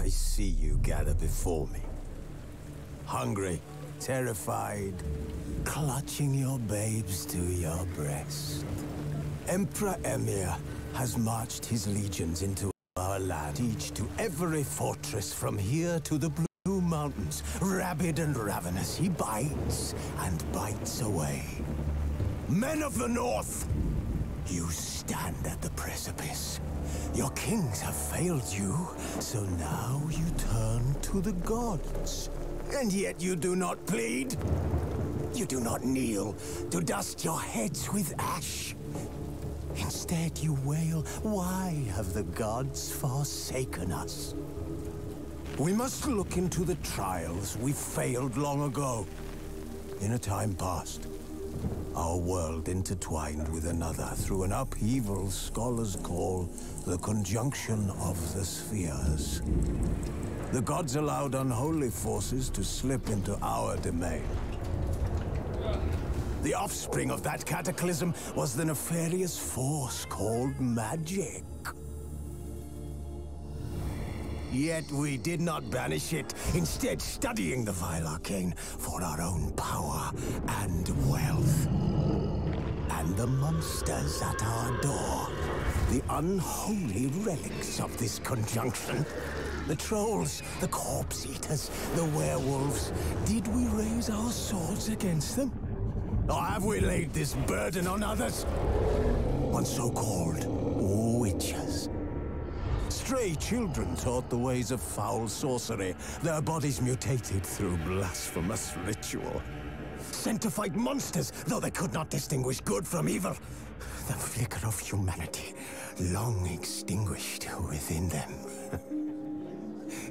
I see you gather before me. Hungry, terrified, clutching your babes to your breast. Emperor Emhyr has marched his legions into our land, each to every fortress from here to the Blue Mountains. Rabid and ravenous, he bites and bites away. Men of the North, you stand at the precipice. Your kings have failed you, so now you turn to the gods. And yet you do not plead. You do not kneel to dust your heads with ash. Instead you wail, why have the gods forsaken us? We must look into the trials we failed long ago. In a time past, our world intertwined with another through an upheaval scholars call the conjunction of the spheres. The gods allowed unholy forces to slip into our domain. The offspring of that cataclysm was the nefarious force called magic. Yet we did not banish it, instead studying the vile arcane for our own power and wealth. And the monsters at our door, the unholy relics of this conjunction. The trolls, the corpse eaters, the werewolves. Did we raise our swords against them? Or have we laid this burden on others? On so-called witches. Stray children taught the ways of foul sorcery, their bodies mutated through blasphemous ritual. Sent to fight monsters, though they could not distinguish good from evil. The flicker of humanity, long extinguished within them.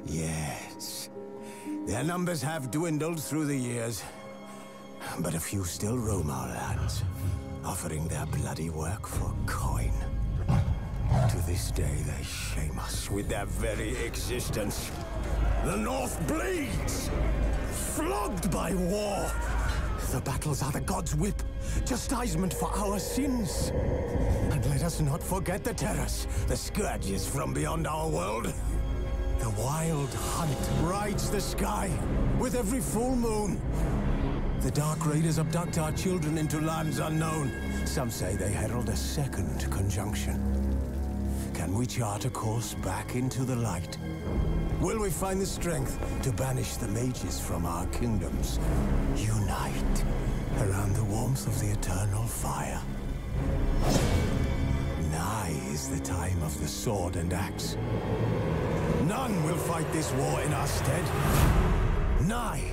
Yes, their numbers have dwindled through the years, but a few still roam our lands, offering their bloody work for coin. To this day, they shame us with their very existence. The North bleeds, flogged by war. The battles are the gods' whip, chastisement for our sins. And let us not forget the terrors, the scourges from beyond our world. The wild hunt rides the sky with every full moon. The Dark Raiders abduct our children into lands unknown. Some say they herald a second conjunction. Can we chart a course back into the light? Will we find the strength to banish the mages from our kingdoms? Unite around the warmth of the eternal fire. Nigh is the time of the sword and axe. None will fight this war in our stead. Nigh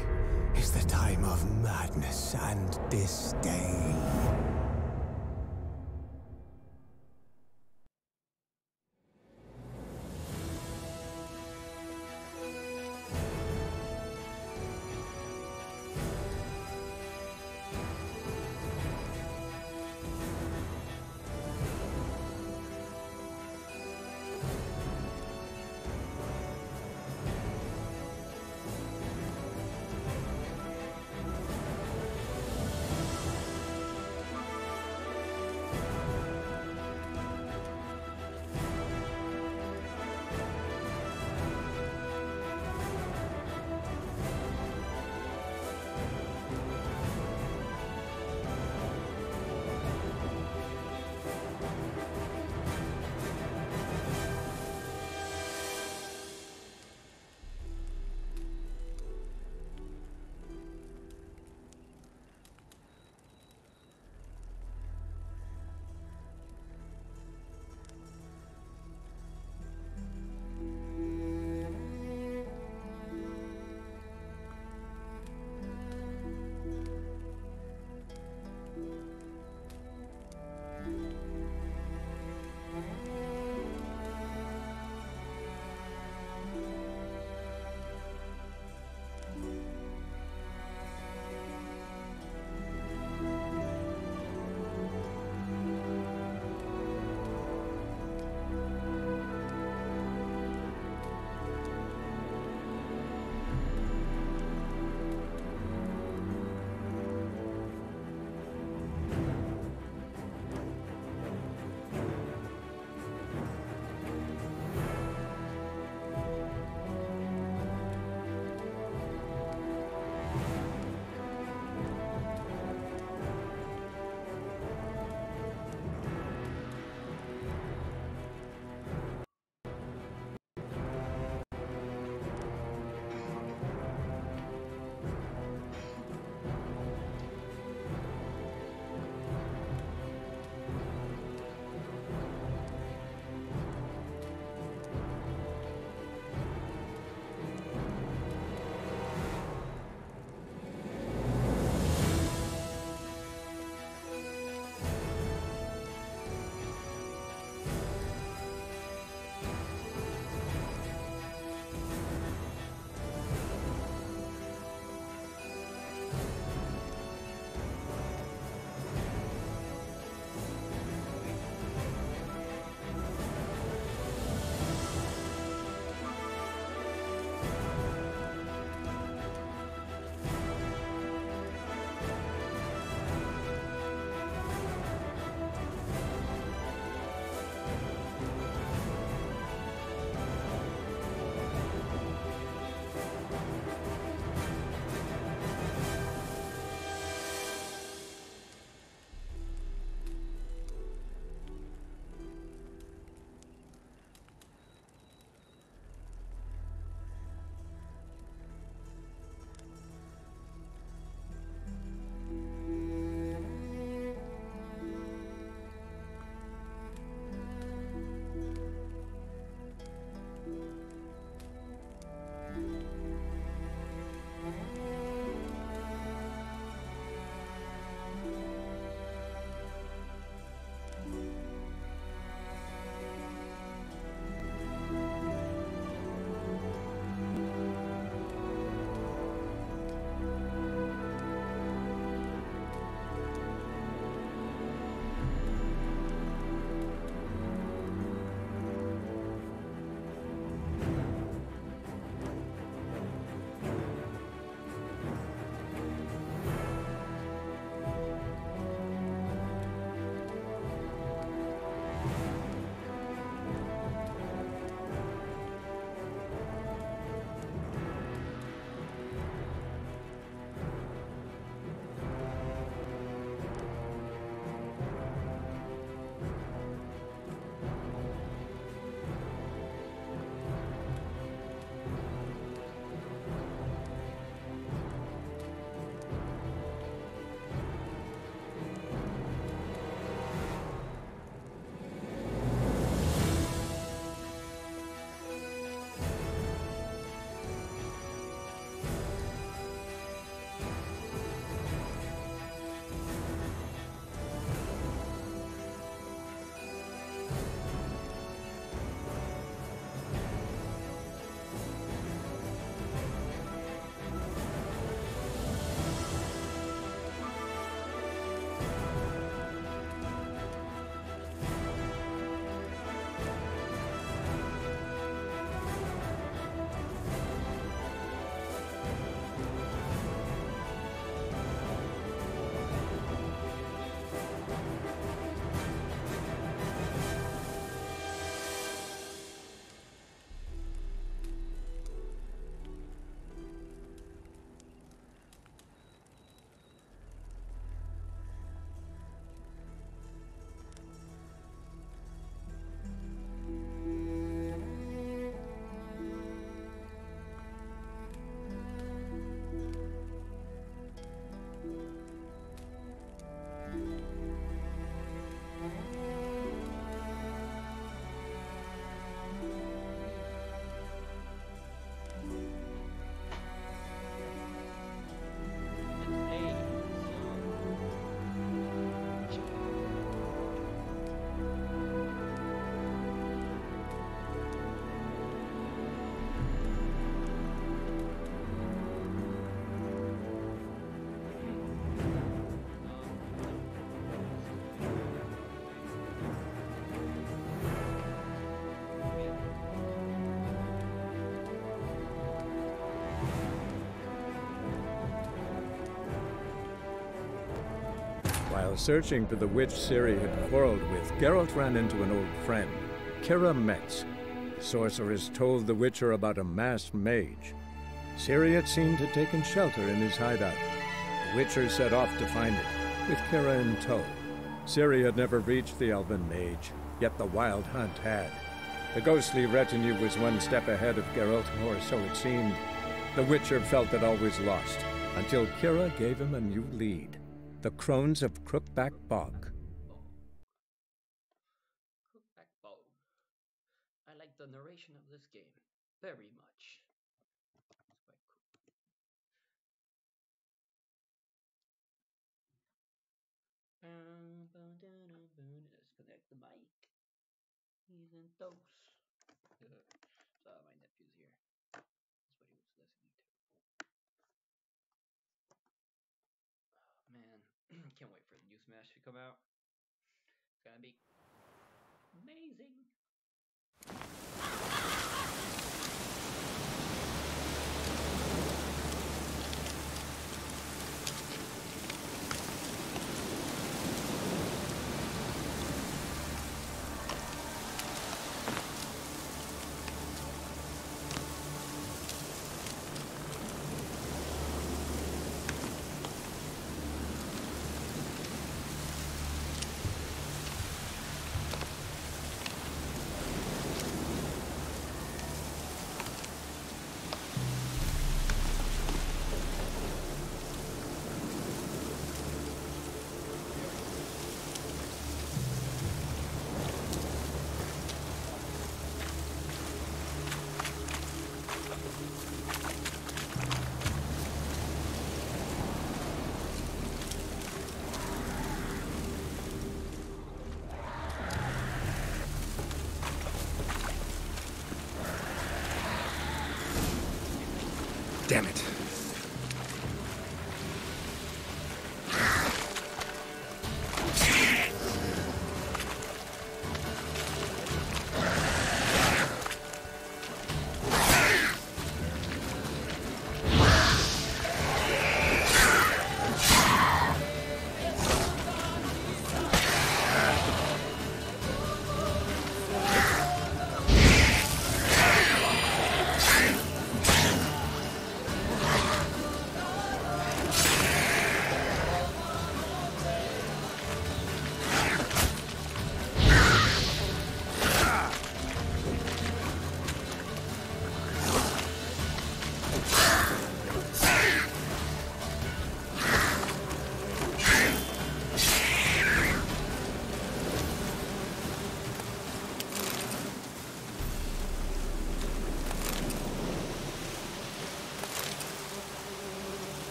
is the time of madness and disdain. While searching for the witch Ciri had quarreled with, Geralt ran into an old friend, Kira Metz. The sorceress told the Witcher about a masked mage. Ciri had seemed to have taken shelter in his hideout. The Witcher set off to find it, with Kira in tow. Ciri had never reached the elven mage, yet the Wild Hunt had. The ghostly retinue was one step ahead of Geralt, or so it seemed. The Witcher felt it all was lost, until Kira gave him a new lead. The Crones of Crookback Bog. Crookback Bog. I like the narration of this game very much. It's quite cool. Let's connect the mic. He's in dose. So my nephew's here. That's what he was listening to. Oh man, can't wait for the new Smash to come out. It's gonna be amazing. Damn it.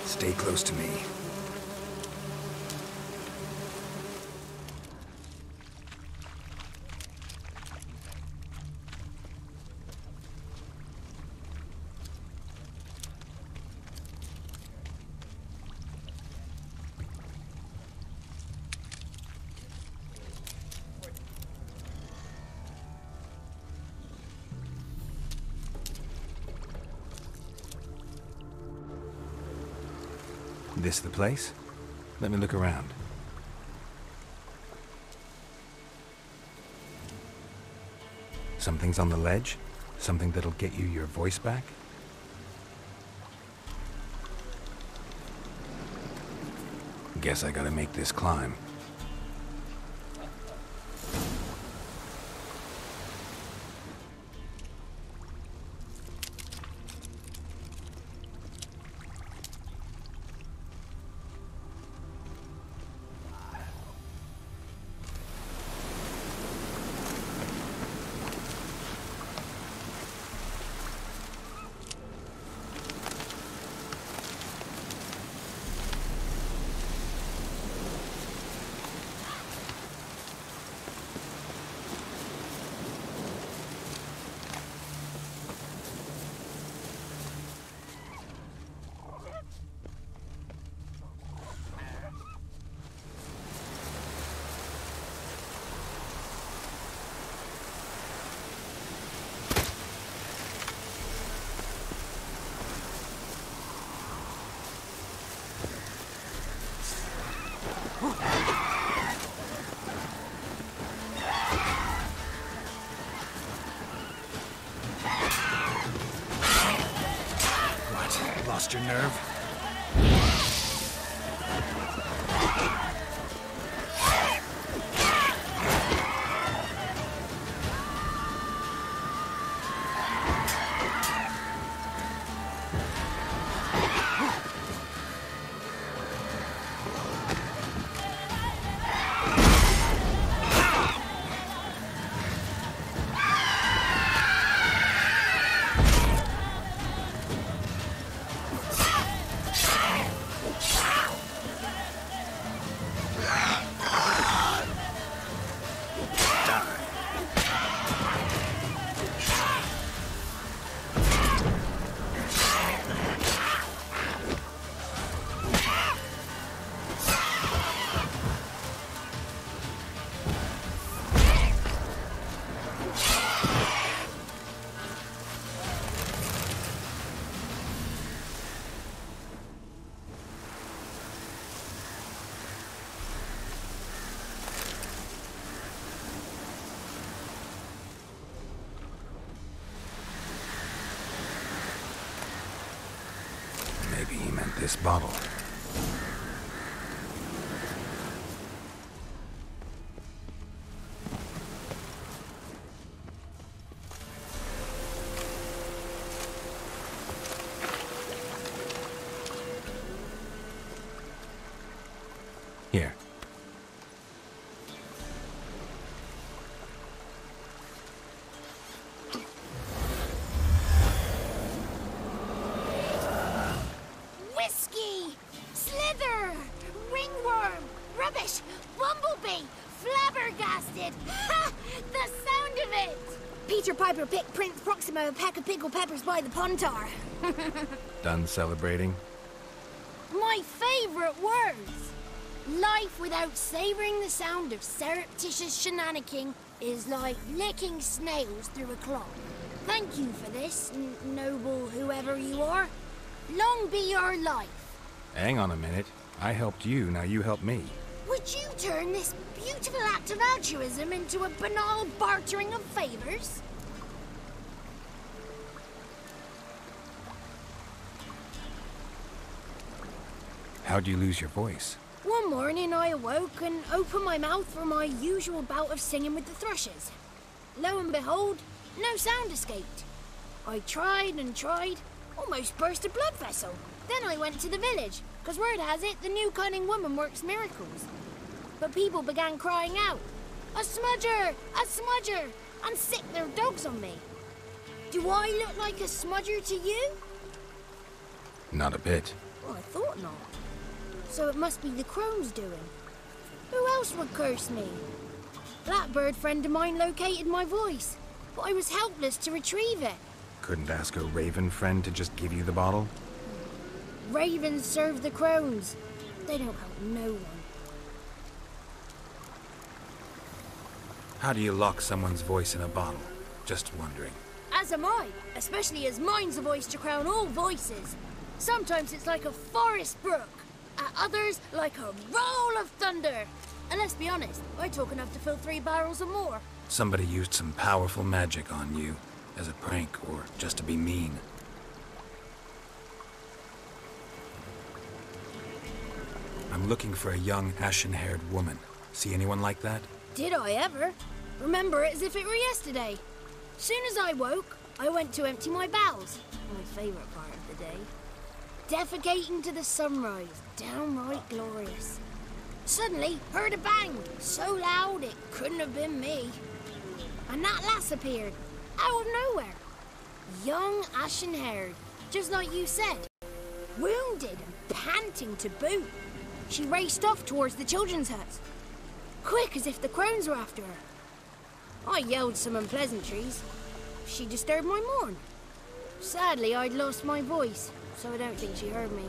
Stay close to me. This the place? Let me look around. Something's on the ledge? Something that'll get you your voice back? Guess I gotta make this climb. What? Lost your nerve? Maybe he meant this bottle. Here. Whiskey! Slither! Ringworm! Rubbish! Bumblebee! Flabbergasted! Ha! The sound of it! Peter Piper picked Prince Proximo a pack of pickled peppers by the Pontar. Done celebrating? My favorite words! Life without savoring the sound of surreptitious shenanigans is like licking snails through a cloth. Thank you for this, noble whoever you are. Long be your life. Hang on a minute. I helped you, now you help me. Would you turn this beautiful act of altruism into a banal bartering of favors? How'd you lose your voice? One morning I awoke and opened my mouth for my usual bout of singing with the thrushes. Lo and behold, no sound escaped. I tried and tried, almost burst a blood vessel. Then I went to the village, because word has it the new cunning woman works miracles. But people began crying out, "A smudger! A smudger!" and sicked their dogs on me. Do I look like a smudger to you? Not a bit. Well, I thought not. So it must be the crone's doing. Who else would curse me? Blackbird friend of mine located my voice, but I was helpless to retrieve it. Couldn't ask a raven friend to just give you the bottle? Ravens serve the crones. They don't help no one. How do you lock someone's voice in a bottle? Just wondering. As am I, especially as mine's a voice to crown all voices. Sometimes it's like a forest brook, at others like a roll of thunder. And let's be honest, I talk enough to fill 3 barrels or more. Somebody used some powerful magic on you, as a prank or just to be mean. I'm looking for a young, ashen-haired woman. See anyone like that? Did I ever? Remember it as if it were yesterday. Soon as I woke, I went to empty my bowels. My favorite part of the day. Defecating to the sunrise, downright glorious. Suddenly, heard a bang, so loud it couldn't have been me. And that lass appeared, out of nowhere. Young, ashen-haired, just like you said. Wounded and panting to boot. She raced off towards the children's hut. Quick as if the crones were after her. I yelled some unpleasantries. She disturbed my morn. Sadly, I'd lost my voice, so I don't think she heard me.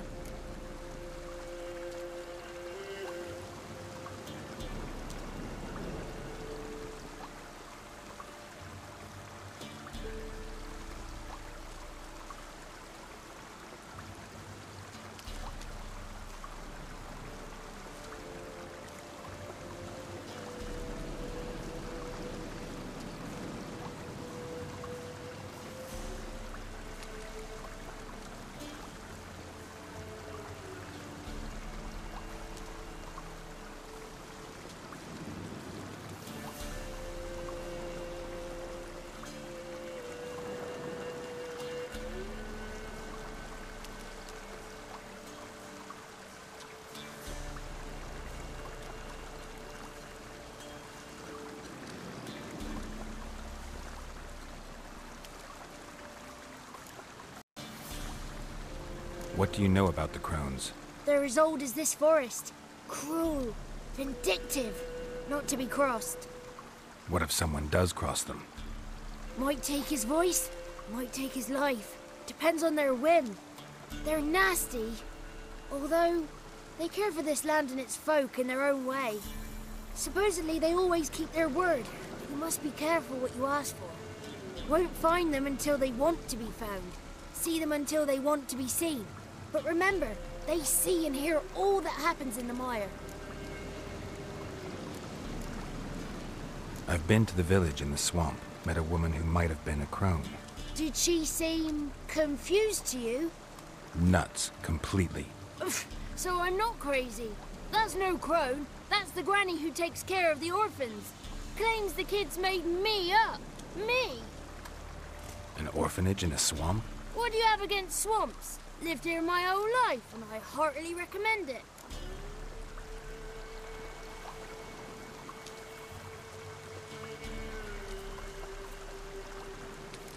What do you know about the crones? They're as old as this forest. Cruel, vindictive, not to be crossed. What if someone does cross them? Might take his voice, might take his life. Depends on their whim. They're nasty, although they care for this land and its folk in their own way. Supposedly they always keep their word. You must be careful what you ask for. Won't find them until they want to be found. See them until they want to be seen. But remember, they see and hear all that happens in the mire. I've been to the village in the swamp. Met a woman who might have been a crone. Did she seem confused to you? Nuts, completely. So I'm not crazy. That's no crone. That's the granny who takes care of the orphans. Claims the kids made me up. Me! An orphanage in a swamp? What do you have against swamps? Lived here my whole life, and I heartily recommend it.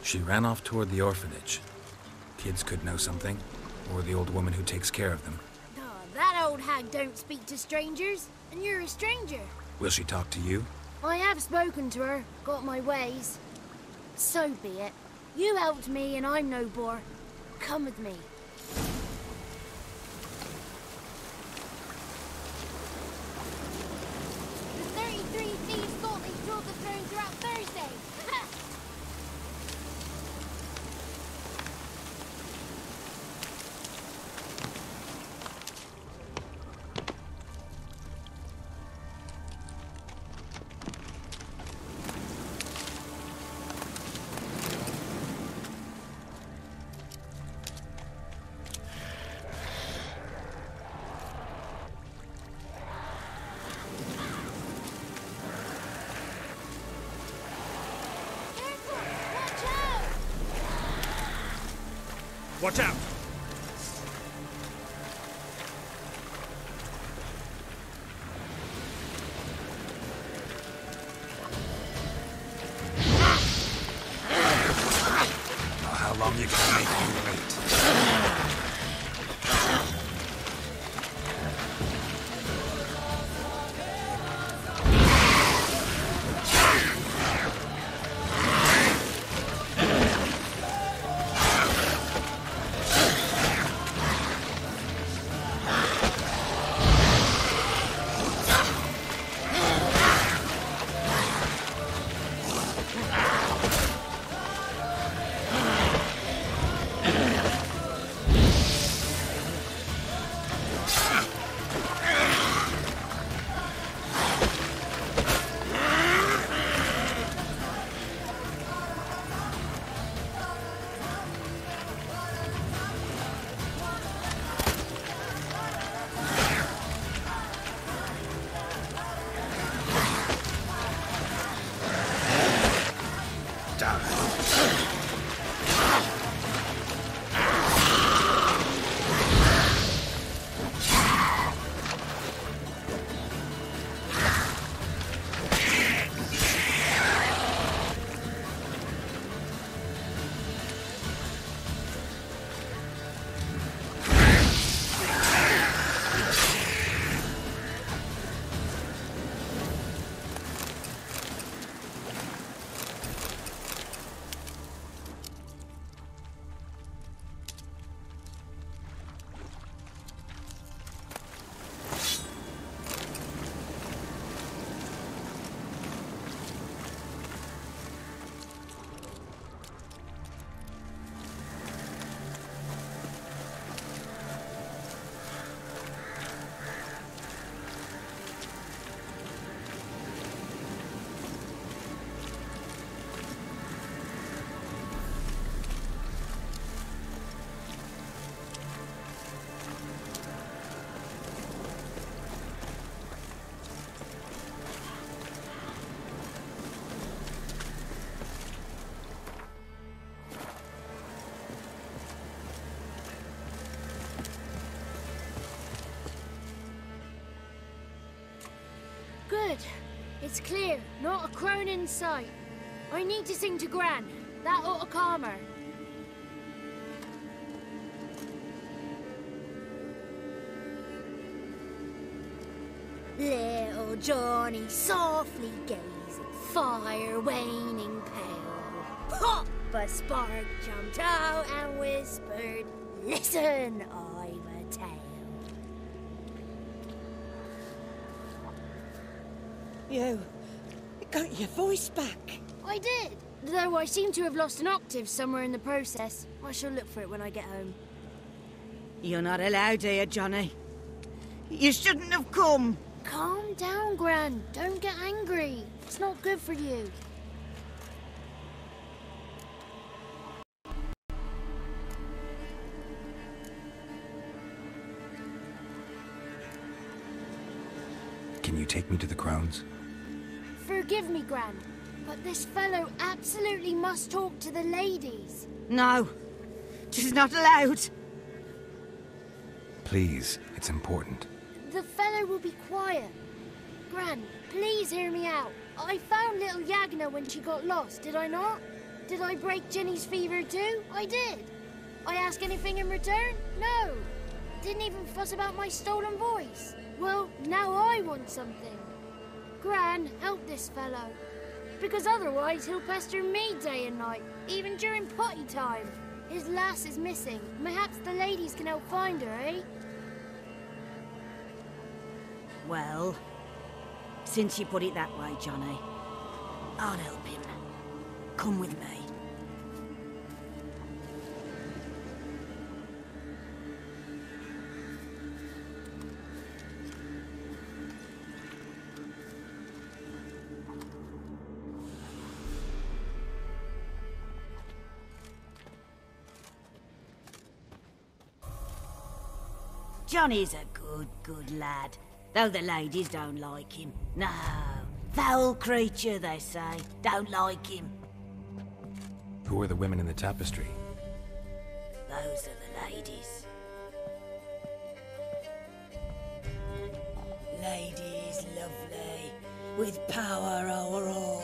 She ran off toward the orphanage. Kids could know something, or the old woman who takes care of them. Oh, that old hag don't speak to strangers, and you're a stranger. Will she talk to you? I have spoken to her, got my ways. So be it. You helped me, and I'm no bore. Come with me. The 33 thieves thought they stole the throne throughout Thursday. Watch out! How long you gonna make me wait? Good. It's clear. Not a crone in sight. I need to sing to Gran. That ought to calm her. Little Johnny softly gazing, fire waning pale. Pop! A spark jumped out and whispered, "Listen, I've a tale." You got your voice back. I did, though I seem to have lost an octave somewhere in the process. I shall look for it when I get home. You're not allowed here, Johnny. You shouldn't have come. Calm down, Gran. Don't get angry. It's not good for you. Can you take me to the Crones? Forgive me, Gran, but this fellow absolutely must talk to the ladies. No, she's not allowed. Please, it's important. The fellow will be quiet. Gran, please hear me out. I found little Yagna when she got lost, did I not? Did I break Jenny's fever too? I did. I ask anything in return? No. Didn't even fuss about my stolen voice. Well, now I want something. Gran, help this fellow. Because otherwise he'll pester me day and night, even during potty time. His lass is missing. Perhaps the ladies can help find her, eh? Well, since you put it that way, Johnny, I'll help him. Come with me. Johnny's a good lad, though the ladies don't like him. No, foul creature, they say. Don't like him. Who are the women in the tapestry? Those are the ladies. Ladies lovely, with power over all.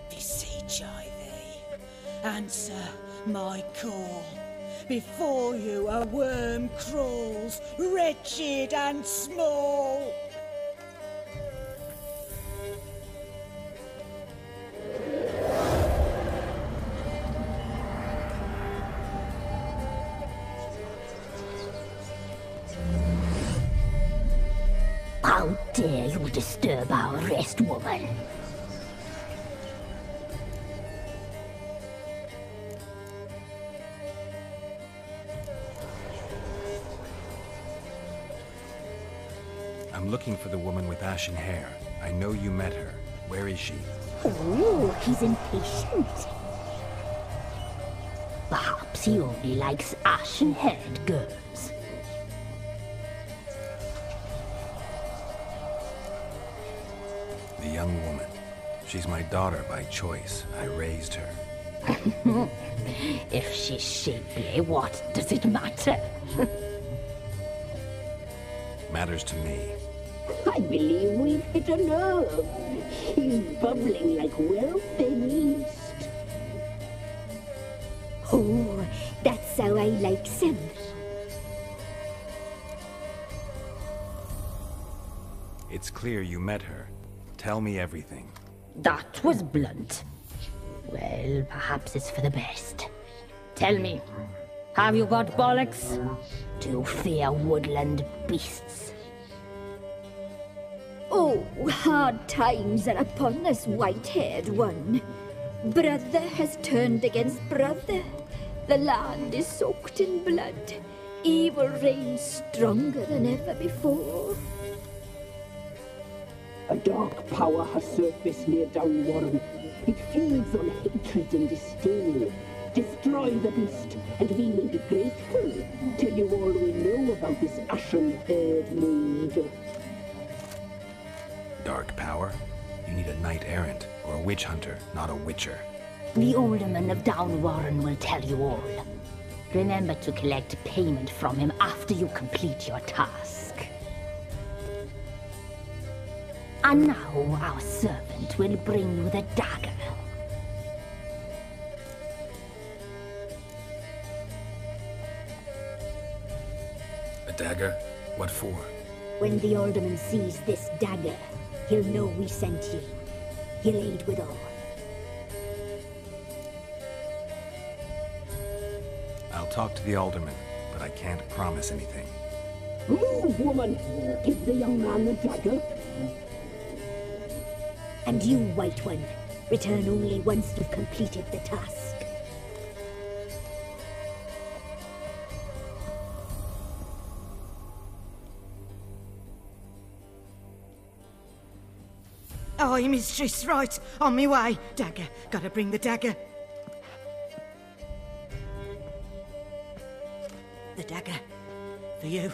Beseech I thee, answer my call. Before you a worm crawls, wretched and small. How dare you disturb our rest, woman? I'm looking for the woman with ashen hair. I know you met her. Where is she? Oh, he's impatient. Perhaps he only likes ashen-haired girls. The young woman. She's my daughter by choice. I raised her. If she's shapely, what does it matter? Matters to me. I believe we've hit a nerve. He's bubbling like well-fed yeast. Oh, that's how I like him. It's clear you met her. Tell me everything. That was blunt. Well, perhaps it's for the best. Tell me, have you got bollocks? Do you fear woodland beasts? Oh, hard times are upon us, white-haired one. Brother has turned against brother. The land is soaked in blood. Evil reigns stronger than ever before. A dark power has surfaced near Downwarren. It feeds on hatred and disdain. Destroy the beast, and we will be grateful. Tell you all we know about this ashen-haired maid. Dark power? You need a knight-errant or a witch-hunter, not a witcher. The alderman of Downwarren will tell you all. Remember to collect payment from him after you complete your task. And now our servant will bring you the dagger. A dagger? What for? When the alderman sees this dagger, he'll know we sent you. He'll aid with all. I'll talk to the alderman, but I can't promise anything. Move, woman! Give the young man the dagger. And you, White One, return only once you've completed the task. Aye, mistress, right. On me way. Dagger. Gotta bring the dagger. The dagger. For you.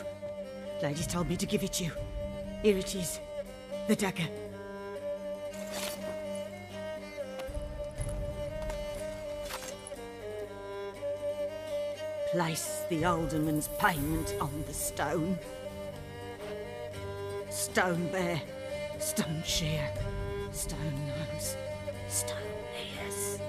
Lady told me to give it you. Here it is. The dagger. Place the alderman's payment on the stone. Stone bear. Stone shear. Stone nose. Stone ears.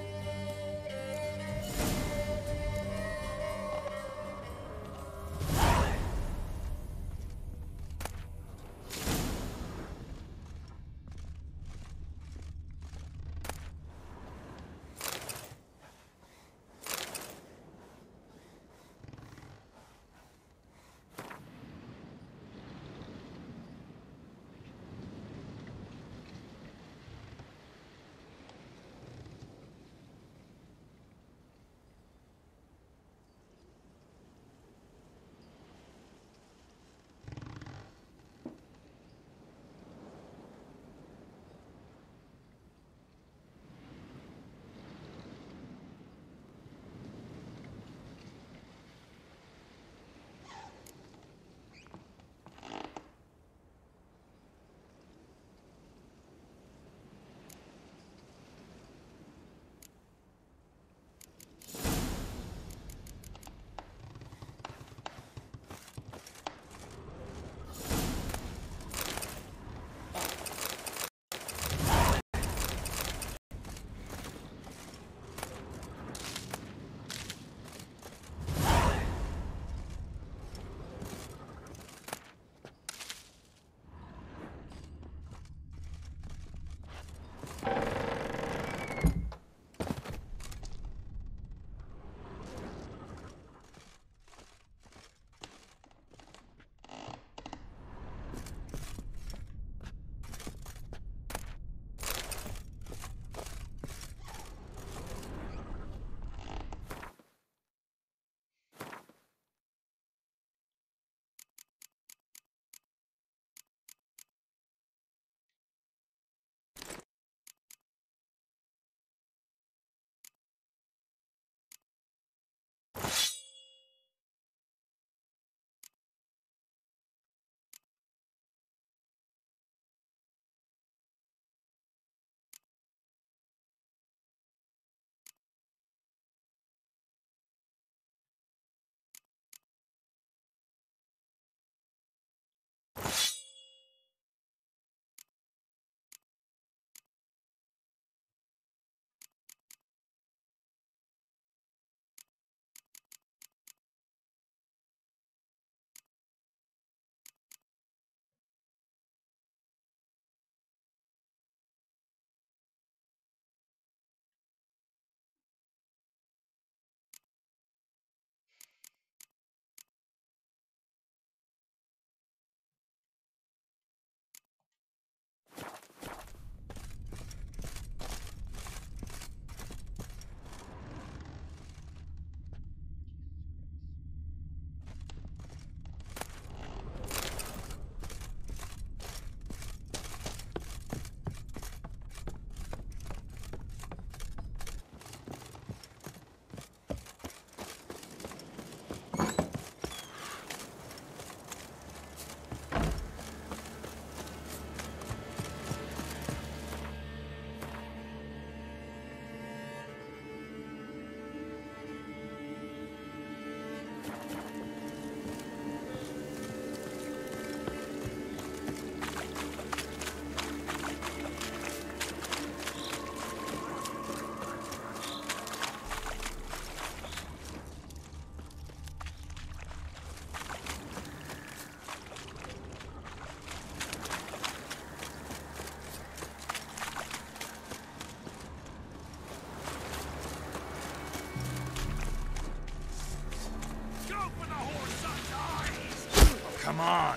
Come on!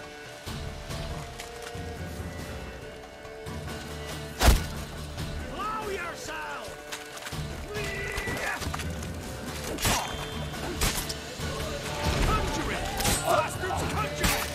Blow yourself! Conjure it! Bastards, conjure it!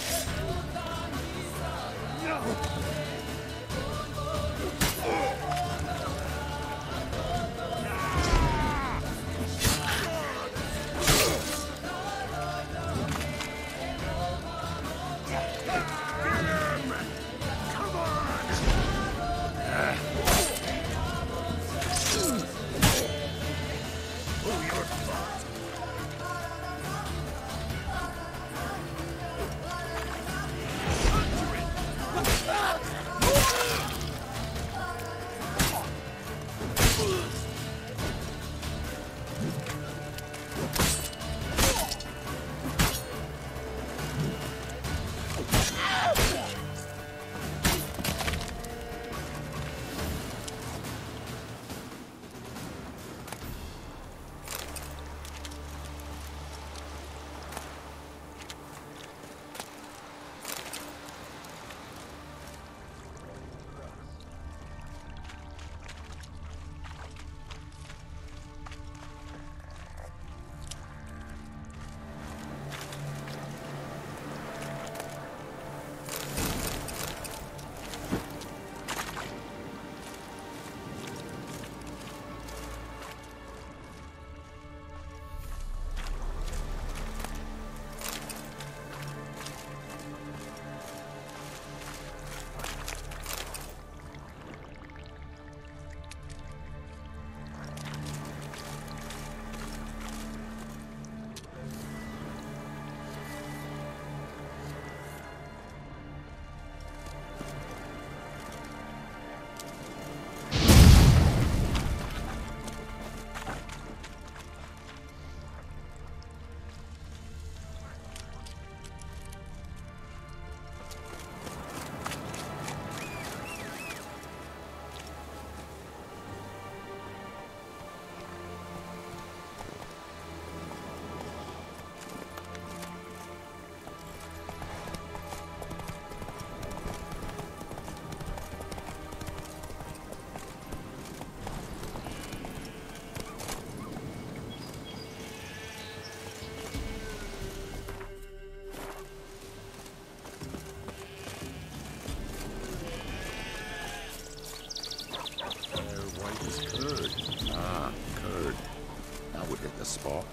Spot.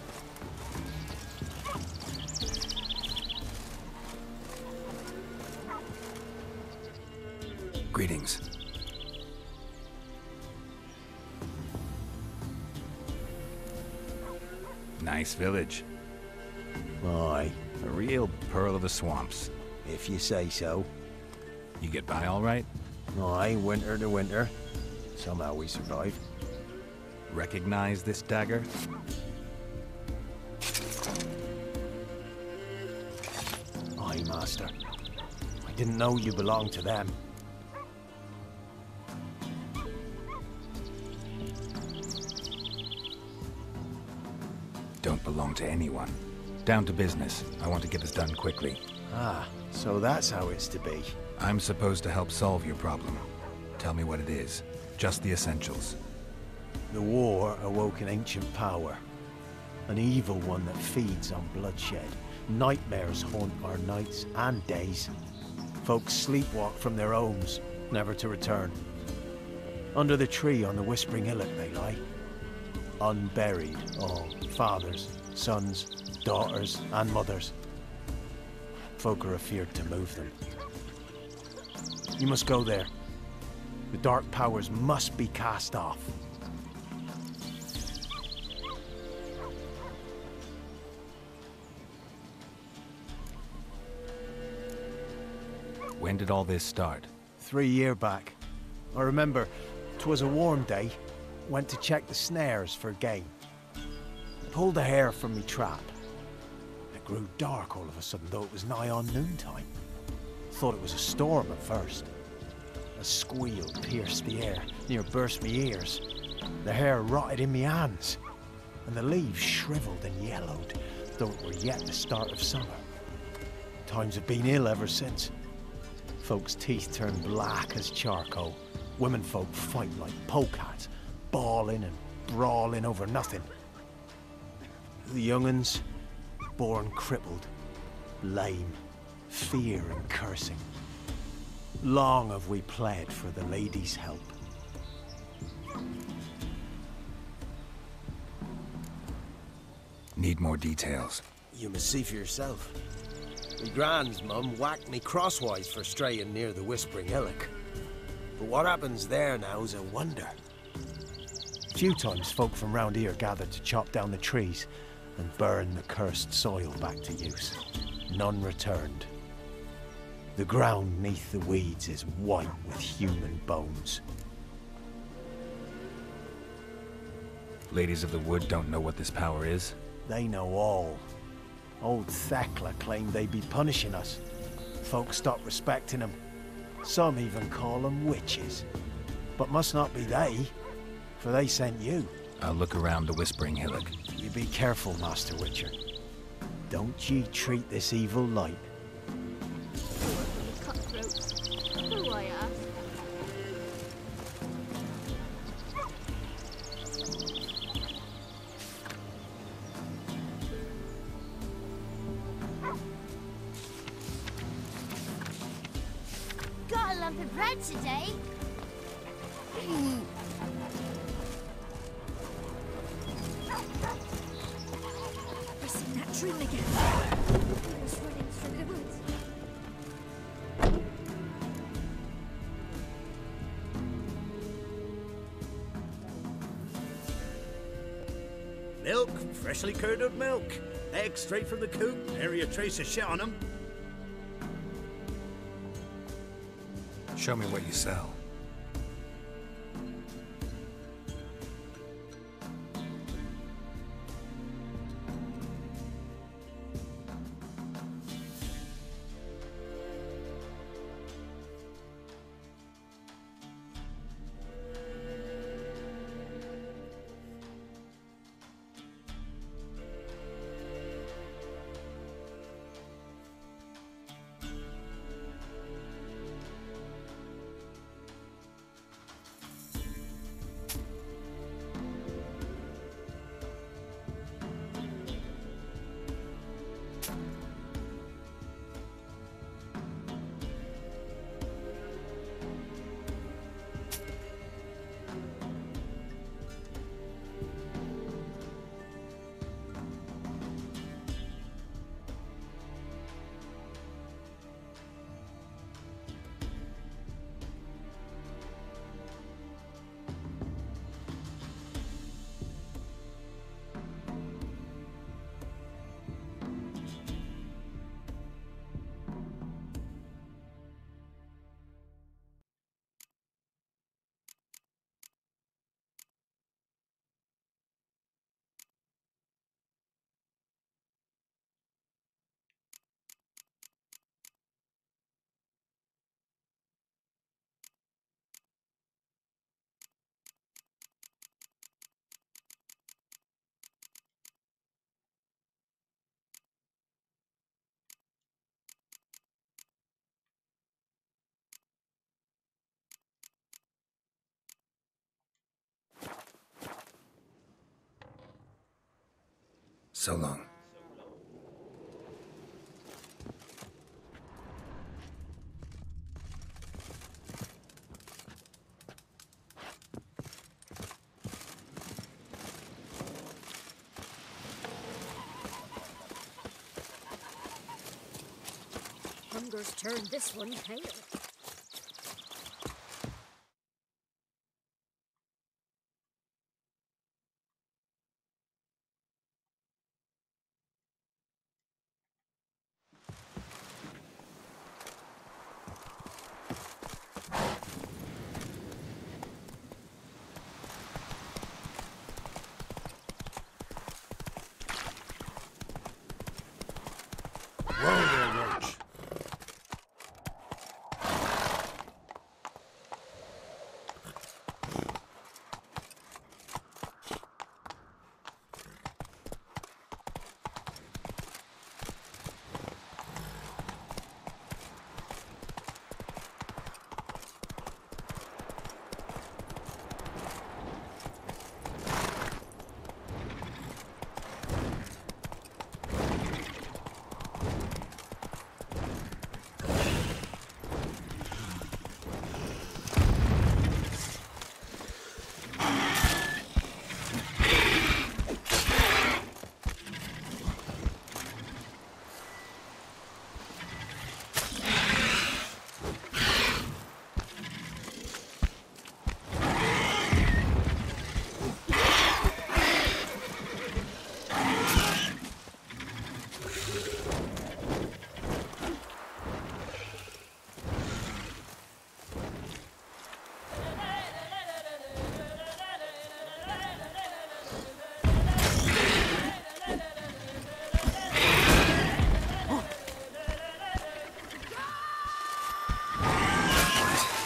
Greetings. Nice village. Aye. A real pearl of the swamps. If you say so. You get by all right? Aye, winter to winter. Somehow we survive. Recognize this dagger? Aye, Master. I didn't know you belonged to them. Don't belong to anyone. Down to business. I want to get this done quickly. Ah, so that's how it's to be. I'm supposed to help solve your problem. Tell me what it is. Just the essentials. The war awoke an ancient power. An evil one that feeds on bloodshed. Nightmares haunt our nights and days. Folks sleepwalk from their homes, never to return. Under the tree on the Whispering Hillock they lie. Unburied, all. Fathers, sons, daughters, and mothers. Folk are afeard to move them. You must go there. The dark powers must be cast off. When did all this start? 3 years back. I remember, 'twas a warm day. Went to check the snares for game. Pulled a hare from me trap. It grew dark all of a sudden, though it was nigh on noontime. Thought it was a storm at first. A squeal pierced the air, near burst me ears. The hare rotted in me hands, and the leaves shriveled and yellowed, though it were yet the start of summer. Times have been ill ever since. Folks' teeth turn black as charcoal. Womenfolk fight like polecats, bawling and brawling over nothing. The young'uns, born crippled, lame, fear and cursing. Long have we pled for the lady's help. Need more details. You must see for yourself. Me grand's mum whacked me crosswise for straying near the Whispering Hillock. But what happens there now is a wonder. Few times folk from round here gathered to chop down the trees and burn the cursed soil back to use. None returned. The ground neath the weeds is white with human bones. Ladies of the Wood don't know what this power is? They know all. Old Thekla claimed they'd be punishing us. Folk stopped respecting them. Some even call them witches. But must not be they, for they sent you. I'll look around the Whispering Hillock. You be careful, Master Witcher. Don't ye treat this evil light. Cutthroats. Who I ask? Got a lump of bread today. I've seen that dream again. He was running through the woods. Milk, freshly curdled milk. Eggs straight from the coop, nary a trace of shit on them. Show me what you sell. So long. Hunger's turned this one pale.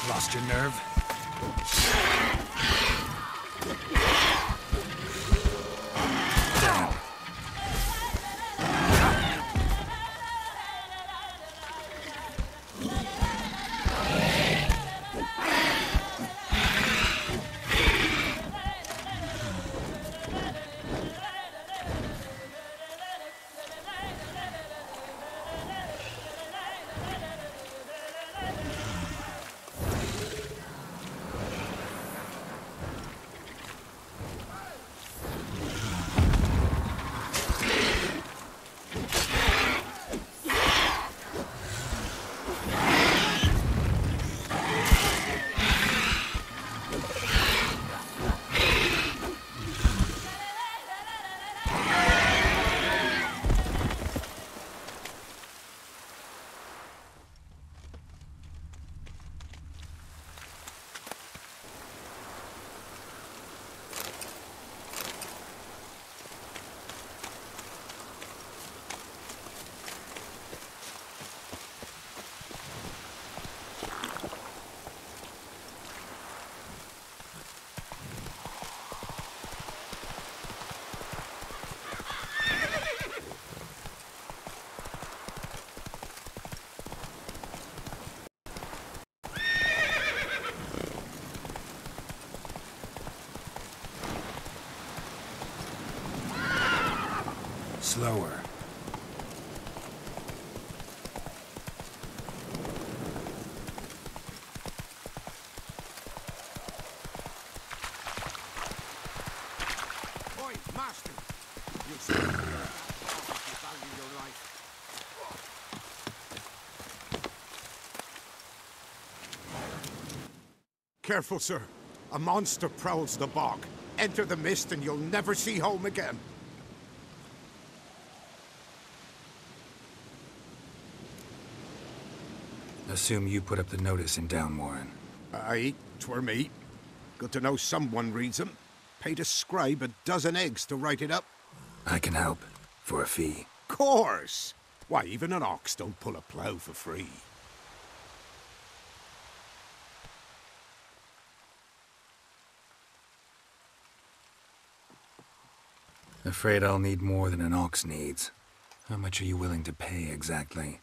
Lost your nerve? Damn. Slower. Oi, master! You should value your life. Careful, sir. A monster prowls the bog. Enter the mist and you'll never see home again. Assume you put up the notice in Downwarren. Aye, 'twere me. Good to know someone reads 'em. Paid a scribe a dozen eggs to write it up. I can help. For a fee. Course! Why, even an ox don't pull a plough for free. Afraid I'll need more than an ox needs. How much are you willing to pay exactly?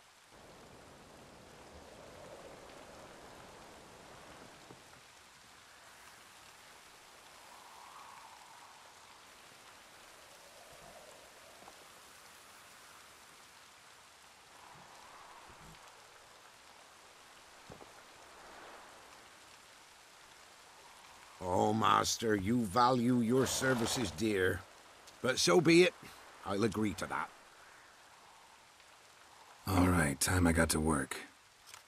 Oh, master, you value your services dear. But so be it. I'll agree to that. All right, time I got to work.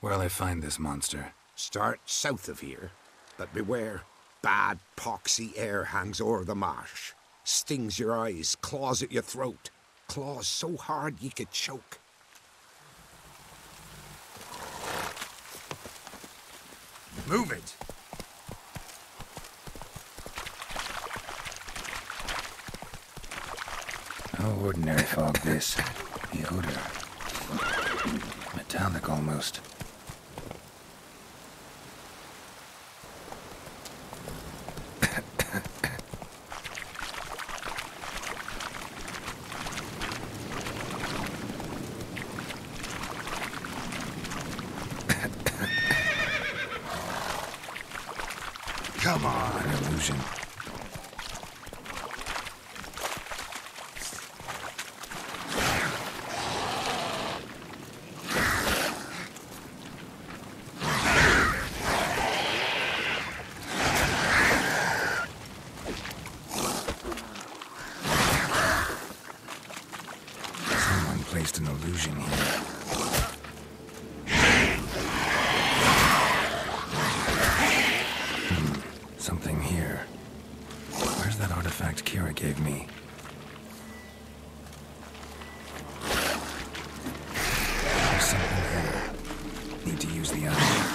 Where'll I find this monster? Start south of here. But beware. Bad, poxy air hangs o'er the marsh. Stings your eyes, claws at your throat. Claws so hard ye could choke. Move it! No ordinary fog, this. The odor. Metallic, almost. Come on, illusion. Placed an illusion here. Something here. Where's that artifact Kira gave me? There's something here. Need to use the eye.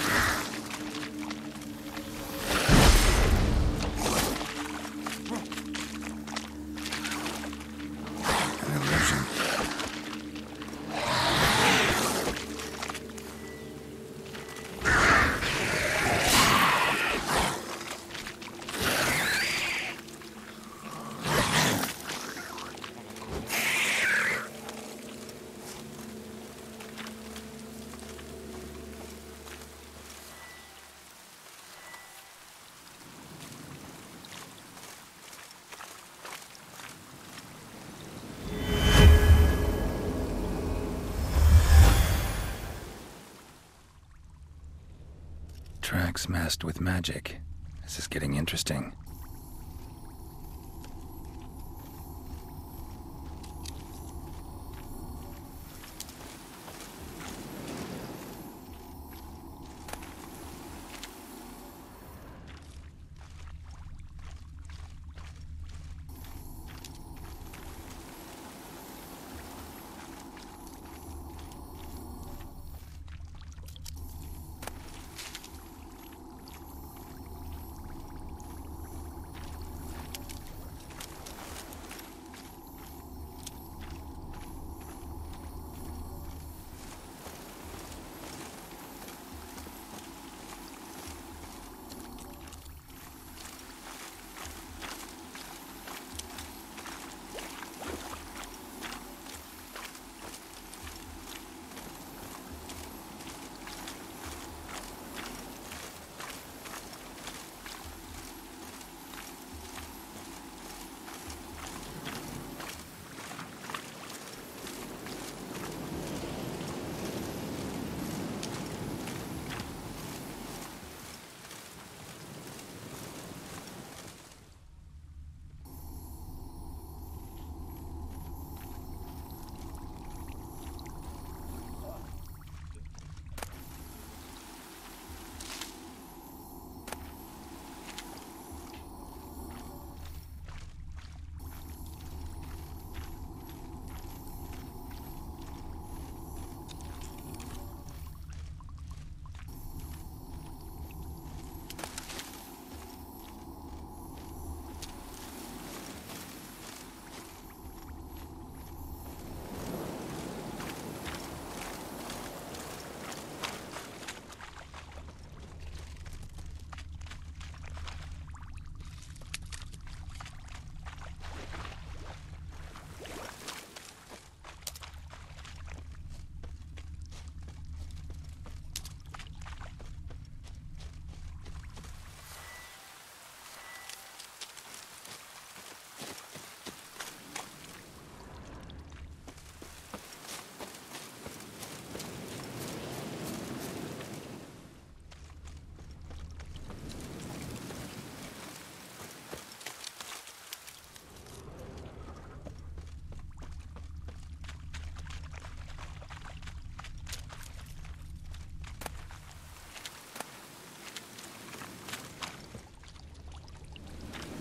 tracks masked with magic. This is getting interesting.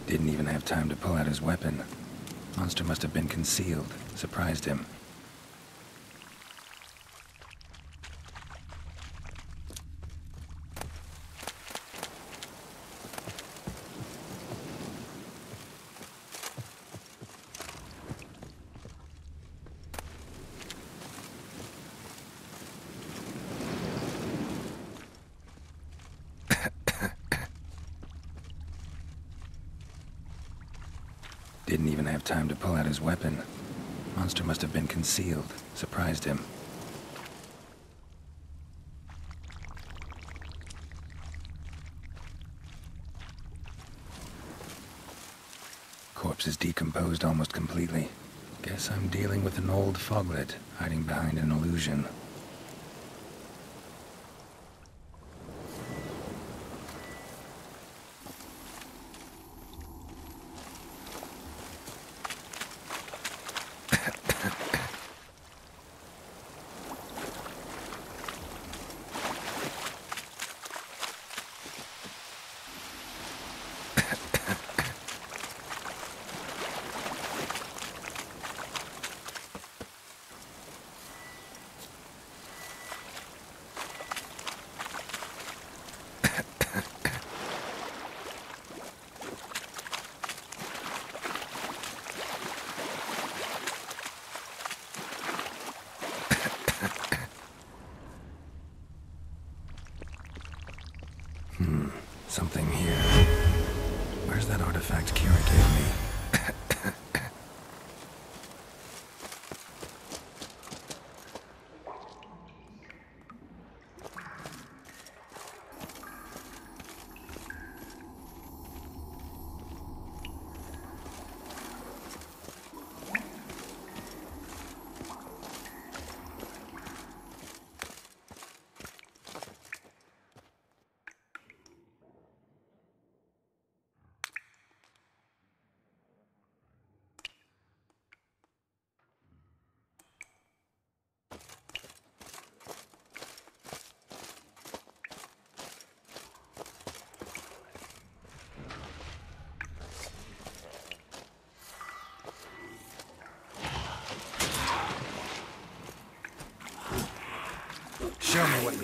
Didn't even have time to pull out his weapon. Monster must have been concealed. Surprised him. Didn't even have time to pull out his weapon. Monster must have been concealed. Surprised him. Corpse is decomposed almost completely. Guess I'm dealing with an old foglet, hiding behind an illusion. Something here. Where's that artifact Kira gave me?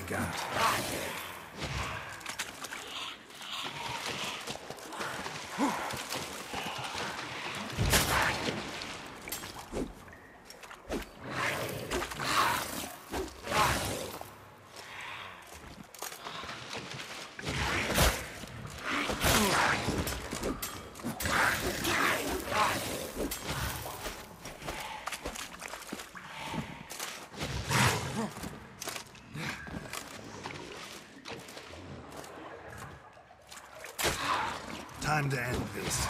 got? Time to end this.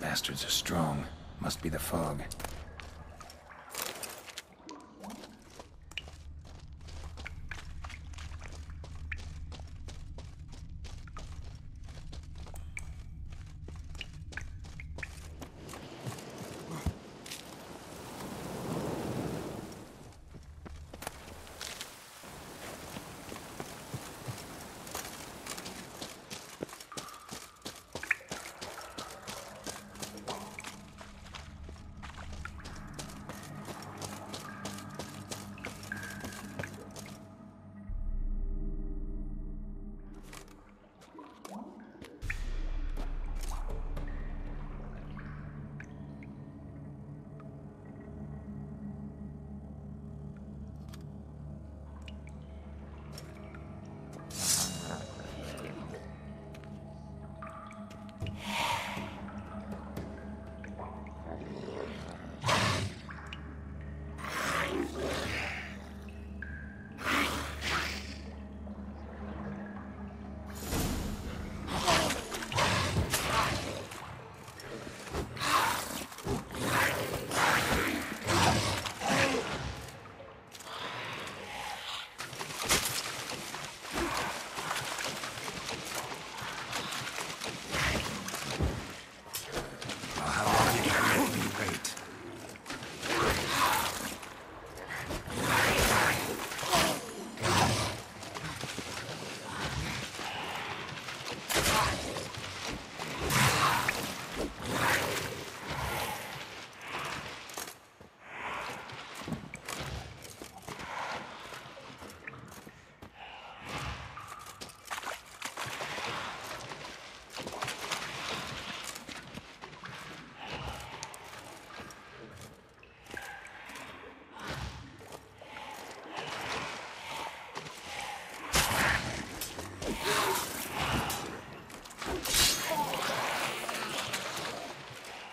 Bastards are strong. Must be the fog.